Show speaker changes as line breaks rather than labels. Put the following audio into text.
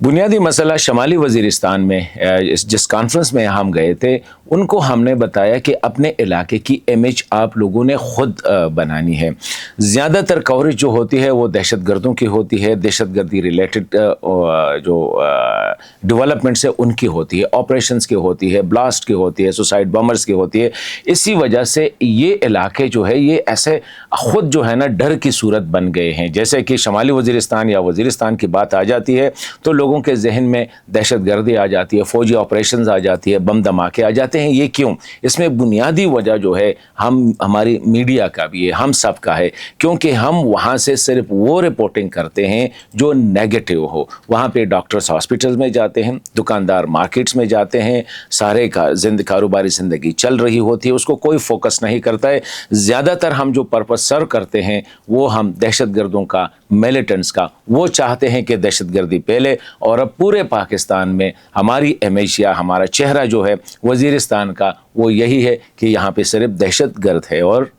बुनियादी मसला शमाली वज़ीरिस्तान में जिस कॉन्फ्रेंस में हम गए थे, उनको हमने बताया कि अपने इलाके की इमेज आप लोगों ने ख़ुद बनानी है। ज़्यादातर कवरेज जो होती है वो दहशत गर्दों की होती है, दहशत गर्दी रिलेटेड जो डेवलपमेंट्स है उनकी होती है, ऑपरेशंस की होती है, ब्लास्ट की होती है, सुसाइड बॉम्बर्स की होती है। इसी वजह से ये इलाके जो है ये ऐसे ख़ुद जो है ना डर की सूरत बन गए हैं। जैसे कि शमाली वज़ीरिस्तान या वज़ीरिस्तान की बात आ जाती है तो लोगों के जहन में दहशत गर्दी आ जाती है, फ़ौजी ऑपरेशंस आ जाती है, बम धमाके आ जाते हैं। ये क्यों? इसमें बुनियादी वजह जो है हमारी मीडिया का भी है, हम सब का है, क्योंकि हम वहाँ से सिर्फ वो रिपोर्टिंग करते हैं जो नेगेटिव हो। वहाँ पे डॉक्टर्स हॉस्पिटल्स में जाते हैं, दुकानदार मार्केट्स में जाते हैं, सारे का कारोबारी ज़िंदगी चल रही होती है, उसको कोई फोकस नहीं करता है। ज़्यादातर हम जो पर्पस सर्व करते हैं वो हम दहशत गर्दों का, मिलिटेंट्स का, वो चाहते हैं कि दहशत गर्दी पहले। और अब पूरे पाकिस्तान में हमारी इमेज या हमारा चेहरा जो है वज़ीरिस्तान का वो यही है कि यहाँ पे सिर्फ दहशत गर्द है। और